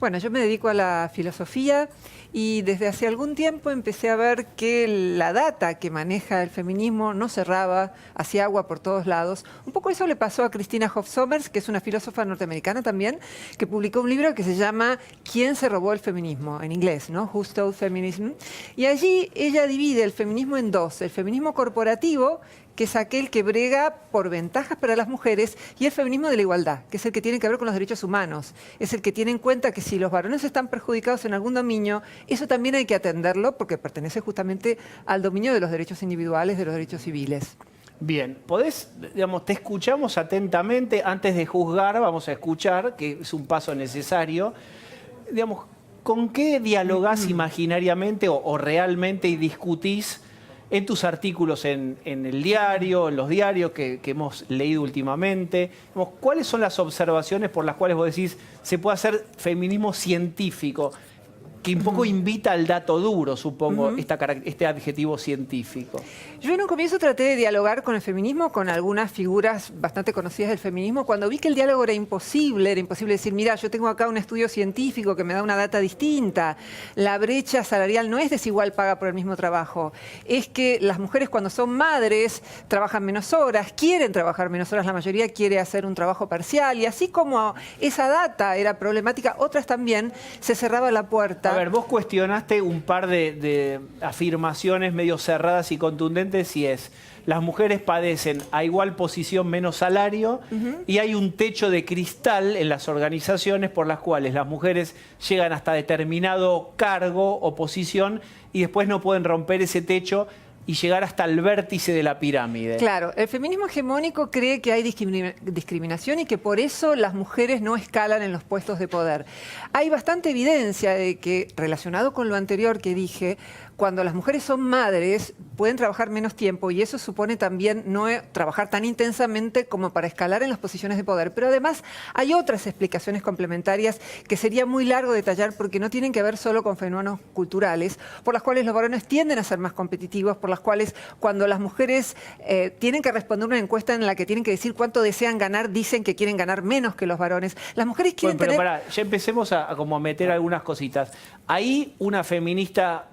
Bueno, yo me dedico a la filosofía y desde hace algún tiempo empecé a ver que la data que maneja el feminismo no cerraba, hacía agua por todos lados. Un poco eso le pasó a Christina Hoff Sommers, que es una filósofa norteamericana también, que publicó un libro que se llama ¿Quién se robó el feminismo? En inglés, ¿no? Who Stole Feminism? Y allí ella divide el feminismo en dos: el feminismo corporativo, que es aquel que brega por ventajas para las mujeres, y el feminismo de la igualdad, que es el que tiene que ver con los derechos humanos. Es el que tiene en cuenta que si los varones están perjudicados en algún dominio, eso también hay que atenderlo porque pertenece justamente al dominio de los derechos individuales, de los derechos civiles. Bien, te escuchamos atentamente. Antes de juzgar, vamos a escuchar, que es un paso necesario. Digamos, ¿con qué dialogás imaginariamente o realmente y discutís en tus artículos en el diario, en los diarios que hemos leído últimamente? ¿Cuáles son las observaciones por las cuales vos decís se puede hacer feminismo científico? Que un poco invita al dato duro, supongo, este adjetivo científico. Yo en un comienzo traté de dialogar con el feminismo, con algunas figuras bastante conocidas del feminismo. Cuando vi que el diálogo era imposible decir, mira, yo tengo acá un estudio científico que me da una data distinta. La brecha salarial no es desigual paga por el mismo trabajo. Es que las mujeres cuando son madres trabajan menos horas, quieren trabajar menos horas, la mayoría quiere hacer un trabajo parcial. Y así como esa data era problemática, otras también se cerraba la puerta. A ver, vos cuestionaste un par de afirmaciones medio cerradas y contundentes, y es: las mujeres padecen a igual posición menos salario, y hay un techo de cristal en las organizaciones por las cuales las mujeres llegan hasta determinado cargo o posición y después no pueden romper ese techo y llegar hasta el vértice de la pirámide. Claro, el feminismo hegemónico cree que hay discriminación y que por eso las mujeres no escalan en los puestos de poder. Hay bastante evidencia de que, relacionado con lo anterior que dije, cuando las mujeres son madres pueden trabajar menos tiempo y eso supone también no trabajar tan intensamente como para escalar en las posiciones de poder. Pero además hay otras explicaciones complementarias que sería muy largo detallar porque no tienen que ver solo con fenómenos culturales, por las cuales los varones tienden a ser más competitivos, por las cuales cuando las mujeres tienen que responder una encuesta en la que tienen que decir cuánto desean ganar, dicen que quieren ganar menos que los varones. Las mujeres quieren pero pará, ya empecemos a como a meter algunas cositas. Ahí una feminista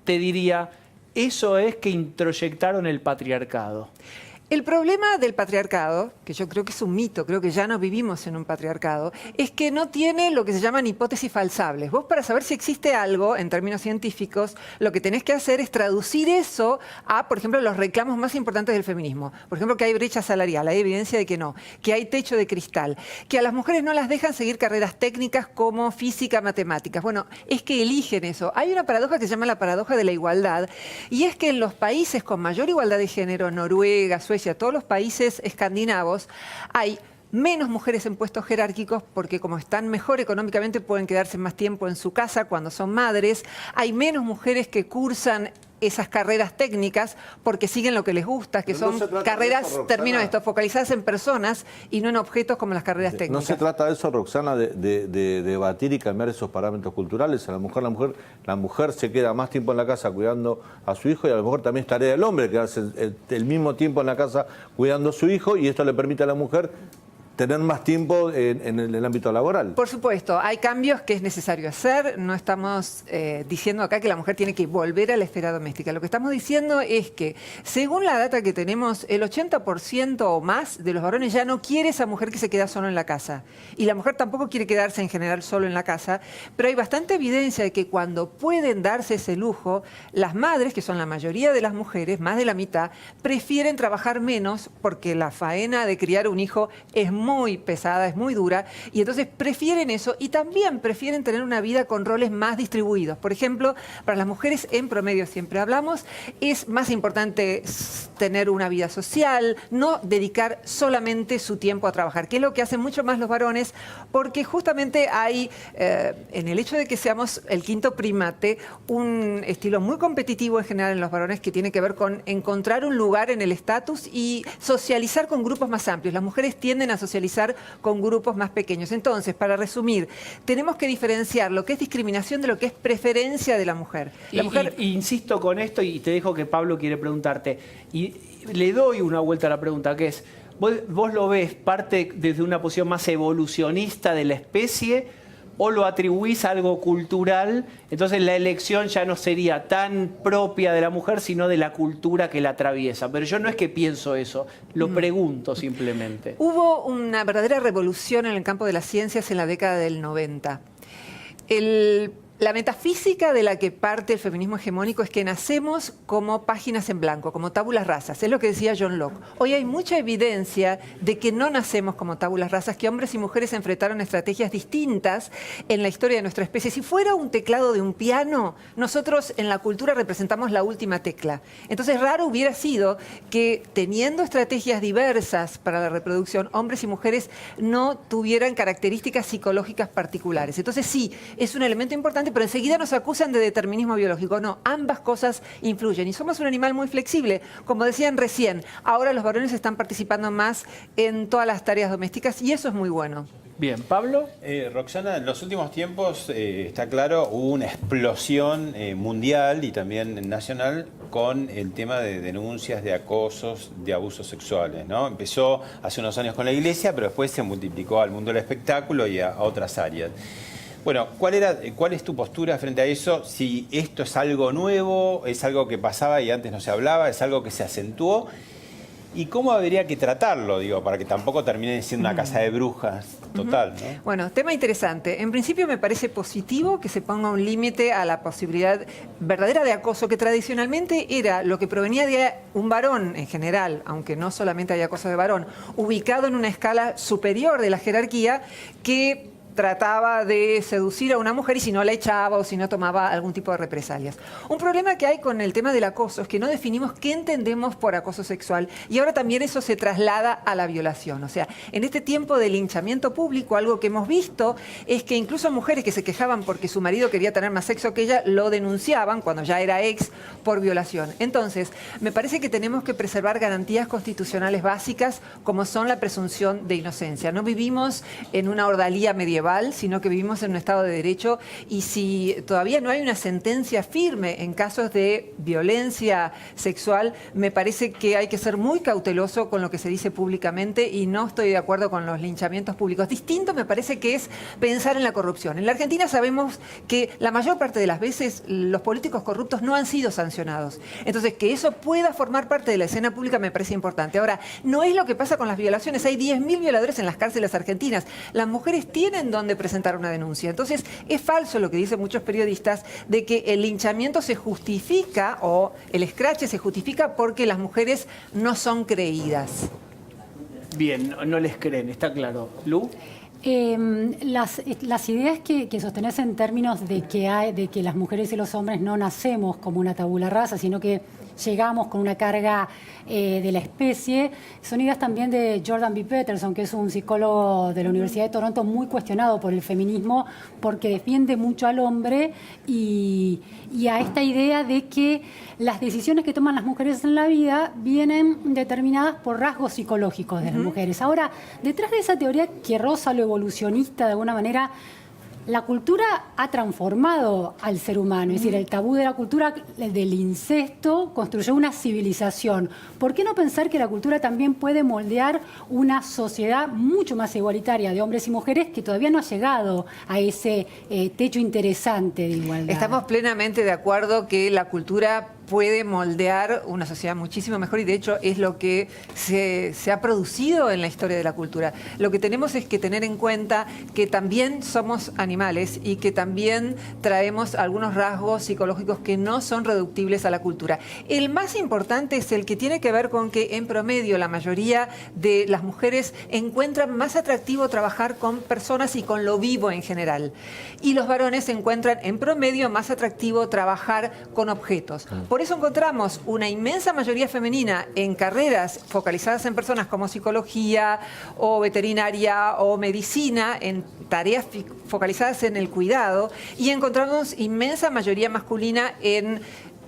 te diría, eso es que introyectaron el patriarcado. El problema del patriarcado, que yo creo que es un mito, creo que ya no vivimos en un patriarcado, es que no tiene lo que se llaman hipótesis falsables. Vos, para saber si existe algo en términos científicos, lo que tenés que hacer es traducir eso a, por ejemplo, los reclamos más importantes del feminismo. Por ejemplo, que hay brecha salarial, hay evidencia de que no, que hay techo de cristal, que a las mujeres no las dejan seguir carreras técnicas como física, matemáticas. Bueno, es que eligen eso. Hay una paradoja que se llama la paradoja de la igualdad, y es que en los países con mayor igualdad de género, Noruega, Suecia, todos los países escandinavos, hay menos mujeres en puestos jerárquicos porque como están mejor económicamente pueden quedarse más tiempo en su casa cuando son madres. Hay menos mujeres que cursan esas carreras técnicas porque siguen lo que les gusta, que son carreras, termino esto, focalizadas en personas y no en objetos como las carreras técnicas. No se trata de eso, Roxana, de debatir y cambiar esos parámetros culturales. A la mujer se queda más tiempo en la casa cuidando a su hijo, y a lo mejor también es tarea del hombre quedarse el mismo tiempo en la casa cuidando a su hijo, y esto le permite a la mujer tener más tiempo en el ámbito laboral. Por supuesto, hay cambios que es necesario hacer. No estamos diciendo acá que la mujer tiene que volver a la esfera doméstica. Lo que estamos diciendo es que, según la data que tenemos, el 80% o más de los varones ya no quiere esa mujer que se queda solo en la casa. Y la mujer tampoco quiere quedarse en general solo en la casa. Pero hay bastante evidencia de que cuando pueden darse ese lujo, las madres, que son la mayoría de las mujeres, más de la mitad, prefieren trabajar menos porque la faena de criar un hijo es muy pesada, es muy dura, y entonces prefieren eso y también prefieren tener una vida con roles más distribuidos. Por ejemplo, para las mujeres, en promedio siempre hablamos, es más importante tener una vida social, no dedicar solamente su tiempo a trabajar, que es lo que hacen mucho más los varones, porque justamente hay, en el hecho de que seamos el quinto primate, un estilo muy competitivo en general en los varones que tiene que ver con encontrar un lugar en el estatus y socializar con grupos más amplios. Las mujeres tienden a socializar con grupos más pequeños. Entonces, para resumir, tenemos que diferenciar lo que es discriminación de lo que es preferencia de la mujer. Insisto con esto y te dejo que Pablo quiere preguntarte. Y le doy una vuelta a la pregunta, que es, ¿vos lo ves parte desde una posición más evolucionista de la especie o lo atribuís a algo cultural, entonces la elección ya no sería tan propia de la mujer, sino de la cultura que la atraviesa. Pero yo no es que pienso eso, lo pregunto simplemente. Hubo una verdadera revolución en el campo de las ciencias en la década del 90. La metafísica de la que parte el feminismo hegemónico es que nacemos como páginas en blanco, como tábulas rasas. Es lo que decía John Locke. Hoy hay mucha evidencia de que no nacemos como tábulas rasas, que hombres y mujeres enfrentaron estrategias distintas en la historia de nuestra especie. Si fuera un teclado de un piano, nosotros en la cultura representamos la última tecla. Entonces, raro hubiera sido que, teniendo estrategias diversas para la reproducción, hombres y mujeres no tuvieran características psicológicas particulares. Entonces, sí, es un elemento importante, pero enseguida nos acusan de determinismo biológico. No, ambas cosas influyen. Y somos un animal muy flexible. Como decían recién, ahora los varones están participando más en todas las tareas domésticas y eso es muy bueno. Bien, Pablo. Roxana, en los últimos tiempos, está claro, hubo una explosión mundial y también nacional con el tema de denuncias de acosos, de abusos sexuales, ¿no? Empezó hace unos años con la iglesia, pero después se multiplicó al mundo del espectáculo y a otras áreas. Bueno, ¿cuál es tu postura frente a eso? Si esto es algo nuevo, es algo que pasaba y antes no se hablaba, es algo que se acentuó. ¿Y cómo habría que tratarlo, digo, para que tampoco termine siendo una casa de brujas total, ¿no? Bueno, tema interesante. En principio me parece positivo que se ponga un límite a la posibilidad verdadera de acoso, que tradicionalmente era lo que provenía de un varón en general, aunque no solamente hay acoso de varón, ubicado en una escala superior de la jerarquía que trataba de seducir a una mujer y si no la echaba o si no tomaba algún tipo de represalias. Un problema que hay con el tema del acoso es que no definimos qué entendemos por acoso sexual y ahora también eso se traslada a la violación. O sea, en este tiempo de linchamiento público, algo que hemos visto es que incluso mujeres que se quejaban porque su marido quería tener más sexo que ella, lo denunciaban cuando ya era ex por violación. Entonces, me parece que tenemos que preservar garantías constitucionales básicas como son la presunción de inocencia. No vivimos en una ordalía medieval, sino que vivimos en un Estado de Derecho y si todavía no hay una sentencia firme en casos de violencia sexual, me parece que hay que ser muy cauteloso con lo que se dice públicamente y no estoy de acuerdo con los linchamientos públicos. Distinto me parece que es pensar en la corrupción. En la Argentina sabemos que la mayor parte de las veces los políticos corruptos no han sido sancionados. Entonces, que eso pueda formar parte de la escena pública me parece importante. Ahora, no es lo que pasa con las violaciones. Hay 10.000 violadores en las cárceles argentinas. Las mujeres tienen donde presentar una denuncia. Entonces, es falso lo que dicen muchos periodistas de que el linchamiento se justifica o el escrache se justifica porque las mujeres no son creídas. Bien, no les creen, está claro. ¿Lu? Las ideas que sostenés en términos de que las mujeres y los hombres no nacemos como una tabula rasa, sino que llegamos con una carga de la especie, son ideas también de Jordan B. Peterson, que es un psicólogo de la Universidad de Toronto muy cuestionado por el feminismo porque defiende mucho al hombre y a esta idea de que las decisiones que toman las mujeres en la vida vienen determinadas por rasgos psicológicos de las mujeres. Ahora, detrás de esa teoría que roza lo evolucionista de alguna manera, la cultura ha transformado al ser humano, es decir, el tabú de la cultura del incesto construyó una civilización. ¿Por qué no pensar que la cultura también puede moldear una sociedad mucho más igualitaria de hombres y mujeres que todavía no ha llegado a ese techo interesante de igualdad? Estamos plenamente de acuerdo que la cultura puede moldear una sociedad muchísimo mejor y de hecho es lo que se ha producido en la historia de la cultura. Lo que tenemos es que tener en cuenta que también somos animales y que también traemos algunos rasgos psicológicos que no son reductibles a la cultura. El más importante es el que tiene que ver con que en promedio la mayoría de las mujeres encuentran más atractivo trabajar con personas y con lo vivo en general. Y los varones encuentran en promedio más atractivo trabajar con objetos. Por eso encontramos una inmensa mayoría femenina en carreras focalizadas en personas como psicología o veterinaria o medicina, en tareas focalizadas en el cuidado, y encontramos inmensa mayoría masculina en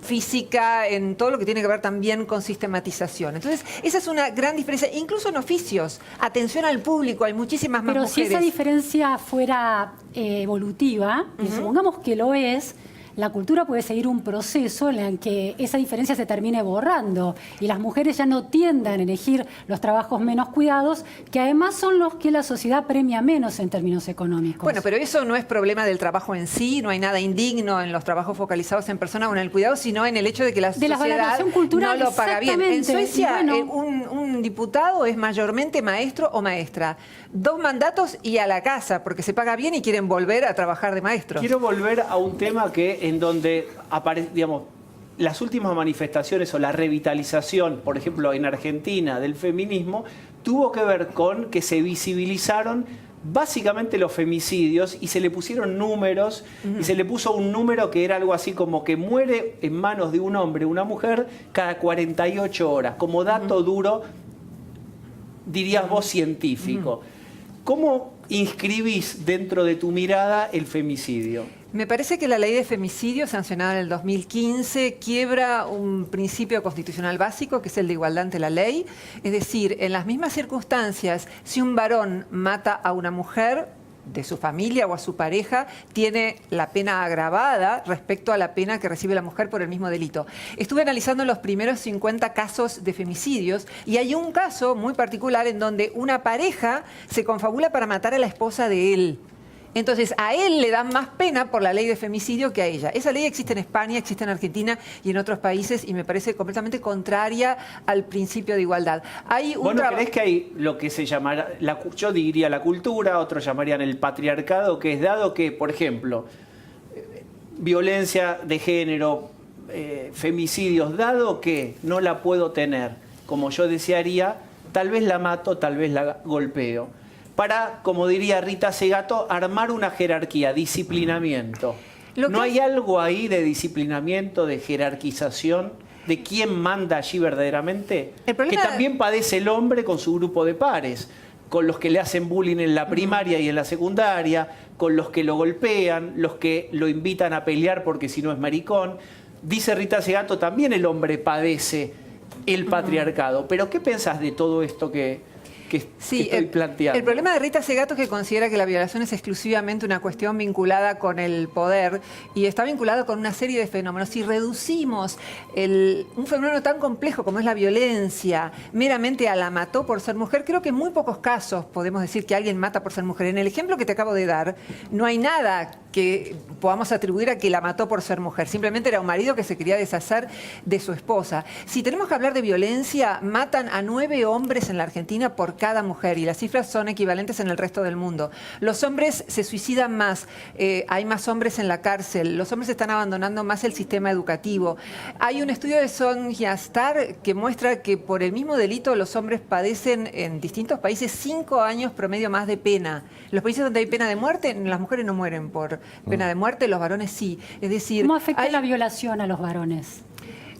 física, en todo lo que tiene que ver también con sistematización. Entonces, esa es una gran diferencia, incluso en oficios. Atención al público, hay muchísimas más mujeres. Pero si esa diferencia fuera evolutiva, y supongamos que lo es, la cultura puede seguir un proceso en el que esa diferencia se termine borrando y las mujeres ya no tiendan a elegir los trabajos menos cuidados, que además son los que la sociedad premia menos en términos económicos. Bueno, pero eso no es problema del trabajo en sí, no hay nada indigno en los trabajos focalizados en persona o en el cuidado, sino en el hecho de que la sociedad valoración cultural, no lo paga bien. En Suecia, y bueno, un diputado es mayormente maestro o maestra. 2 mandatos y a la casa, porque se paga bien y quieren volver a trabajar de maestros. Quiero volver a un tema en donde aparece, digamos, las últimas manifestaciones o la revitalización, por ejemplo, en Argentina, del feminismo, tuvo que ver con que se visibilizaron básicamente los femicidios y se le pusieron números y se le puso un número que era algo así como que muere en manos de un hombre o una mujer cada 48 horas, como dato duro, dirías vos, científico. ¿Cómo inscribís dentro de tu mirada el femicidio? Me parece que la ley de femicidio, sancionada en el 2015, quiebra un principio constitucional básico, que es el de igualdad ante la ley. Es decir, en las mismas circunstancias, si un varón mata a una mujer de su familia o a su pareja, tiene la pena agravada respecto a la pena que recibe la mujer por el mismo delito. Estuve analizando los primeros 50 casos de femicidios y hay un caso muy particular en donde una pareja se confabula para matar a la esposa de él. Entonces, a él le dan más pena por la ley de femicidio que a ella. Esa ley existe en España, existe en Argentina y en otros países y me parece completamente contraria al principio de igualdad. ¿Vos no creés que hay lo que se llamará, yo diría la cultura, otros llamarían el patriarcado, que es dado que, por ejemplo, violencia de género, femicidios, dado que no la puedo tener como yo desearía, tal vez la mato, tal vez la golpeo. Para, como diría Rita Segato, armar una jerarquía, disciplinamiento. ¿No hay algo ahí de disciplinamiento, de jerarquización, de quién manda allí verdaderamente? Que también padece el hombre con su grupo de pares, con los que le hacen bullying en la primaria y en la secundaria, con los que lo golpean, los que lo invitan a pelear porque si no es maricón. Dice Rita Segato, también el hombre padece el patriarcado. Pero ¿qué pensás de todo esto que estoy planteando? El problema de Rita Segato es que considera que la violación es exclusivamente una cuestión vinculada con el poder y está vinculada con una serie de fenómenos. Si reducimos un fenómeno tan complejo como es la violencia meramente a la mató por ser mujer, creo que en muy pocos casos podemos decir que alguien mata por ser mujer. En el ejemplo que te acabo de dar, no hay nada que podamos atribuir a que la mató por ser mujer. Simplemente era un marido que se quería deshacer de su esposa. Si tenemos que hablar de violencia, matan a 9 hombres en la Argentina por cada mujer y las cifras son equivalentes en el resto del mundo. Los hombres se suicidan más, hay más hombres en la cárcel, los hombres están abandonando más el sistema educativo. Hay un estudio de Son Yastar que muestra que por el mismo delito los hombres padecen en distintos países 5 años promedio más de pena. En los países donde hay pena de muerte, las mujeres no mueren por pena de muerte, los varones sí. Es decir, ¿cómo afecta la violación a los varones?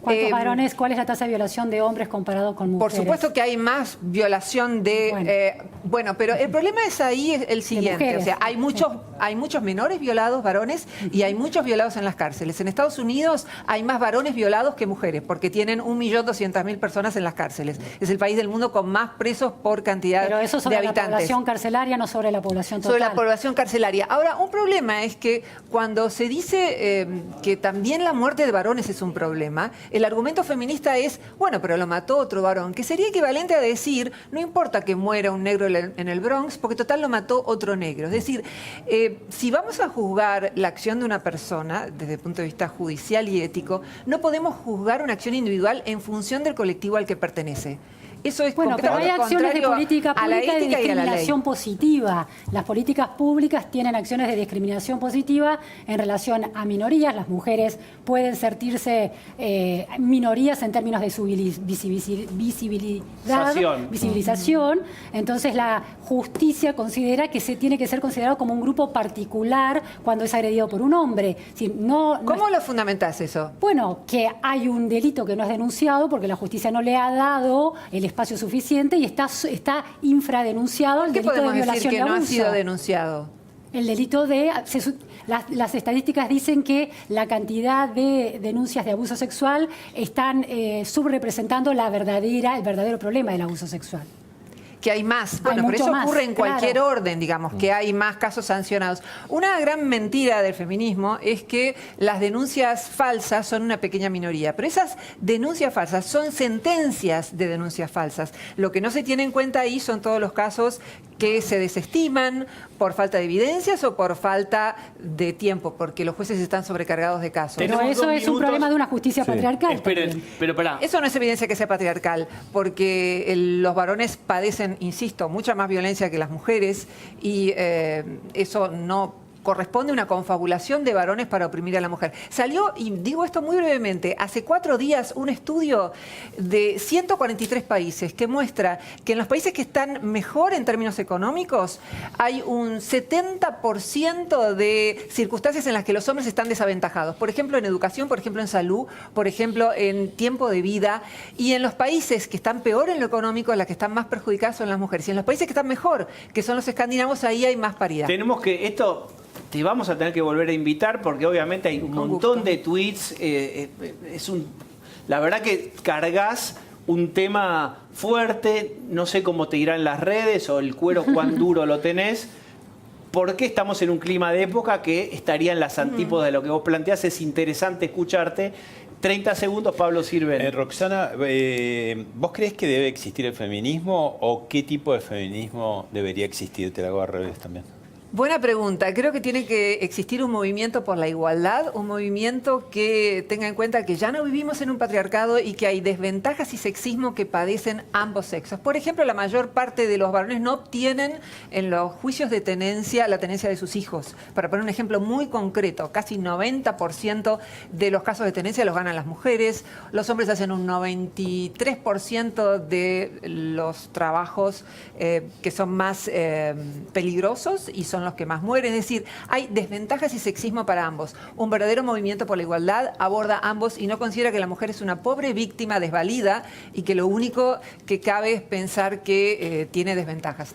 ¿Cuántos varones, cuál es la tasa de violación de hombres comparado con mujeres? Por supuesto que hay más violación de... Bueno, pero el problema es ahí el siguiente. Mujeres, o sea, hay muchos menores violados, varones, y hay muchos violados en las cárceles. En Estados Unidos hay más varones violados que mujeres, porque tienen 1.200.000 personas en las cárceles. Es el país del mundo con más presos por cantidad de habitantes. Pero eso sobre la población carcelaria, no sobre la población total. Sobre la población carcelaria. Ahora, un problema es que cuando se dice que también la muerte de varones es un problema, el argumento feminista es, bueno, pero lo mató otro varón, que sería equivalente a decir, no importa que muera un negro en el Bronx, porque total lo mató otro negro. Es decir, si vamos a juzgar la acción de una persona desde el punto de vista judicial y ético, no podemos juzgar una acción individual en función del colectivo al que pertenece. Eso es bueno, pero hay acciones de política pública y de discriminación y positiva. Las políticas públicas tienen acciones de discriminación positiva en relación a minorías. Las mujeres pueden sentirse minorías en términos de su visibilización. Entonces la justicia considera que se tiene que ser considerado como un grupo particular cuando es agredido por un hombre. Si ¿Cómo lo fundamentás eso? Bueno, que hay un delito que no es denunciado porque la justicia no le ha dado el espacio suficiente y está infradenunciado el delito de violación y abuso. ¿Qué podemos decir que no ha sido denunciado? El delito de... Las estadísticas dicen que la cantidad de denuncias de abuso sexual están subrepresentando el verdadero problema del abuso sexual. Que hay más. Bueno, pero mucho eso más, ocurre en cualquier claro. orden, digamos, que hay más casos sancionados. Una gran mentira del feminismo es que las denuncias falsas son una pequeña minoría, pero esas denuncias falsas son sentencias de denuncias falsas. Lo que no se tiene en cuenta ahí son todos los casos que se desestiman por falta de evidencias o por falta de tiempo, porque los jueces están sobrecargados de casos. Pero Tenemos eso 2 es un minutos. problema de una justicia patriarcal. Esperen, también. pero pará. Eso no es evidencia que sea patriarcal, porque los varones padecen, insisto, mucha más violencia que las mujeres y eso no corresponde a una confabulación de varones para oprimir a la mujer. Salió, y digo esto muy brevemente, hace 4 días un estudio de 143 países que muestra que en los países que están mejor en términos económicos hay un 70% de circunstancias en las que los hombres están desaventajados. Por ejemplo, en educación, por ejemplo, en salud, por ejemplo, en tiempo de vida. Y en los países que están peor en lo económico, las que están más perjudicadas son las mujeres. Y en los países que están mejor, que son los escandinavos, ahí hay más paridad. Tenemos que, esto te vamos a tener que volver a invitar porque obviamente hay un Con montón gusto. de tweets. La verdad que cargas un tema fuerte, no sé cómo te irán las redes o el cuero cuán duro lo tenés, porque estamos en un clima de época que estaría en las antípodas de lo que vos planteás. Es interesante escucharte. 30 segundos, Pablo Sirven. Roxana, ¿vos crees que debe existir el feminismo o qué tipo de feminismo debería existir? Te lo hago al revés también. Buena pregunta. Creo que tiene que existir un movimiento por la igualdad, un movimiento que tenga en cuenta que ya no vivimos en un patriarcado y que hay desventajas y sexismo que padecen ambos sexos. Por ejemplo, la mayor parte de los varones no obtienen en los juicios de tenencia la tenencia de sus hijos. Para poner un ejemplo muy concreto, casi 90% de los casos de tenencia los ganan las mujeres, los hombres hacen un 93% de los trabajos que son más peligrosos y son los que más mueren. Es decir, hay desventajas y sexismo para ambos. Un verdadero movimiento por la igualdad aborda ambos y no considera que la mujer es una pobre víctima desvalida y que lo único que cabe es pensar que tiene desventajas.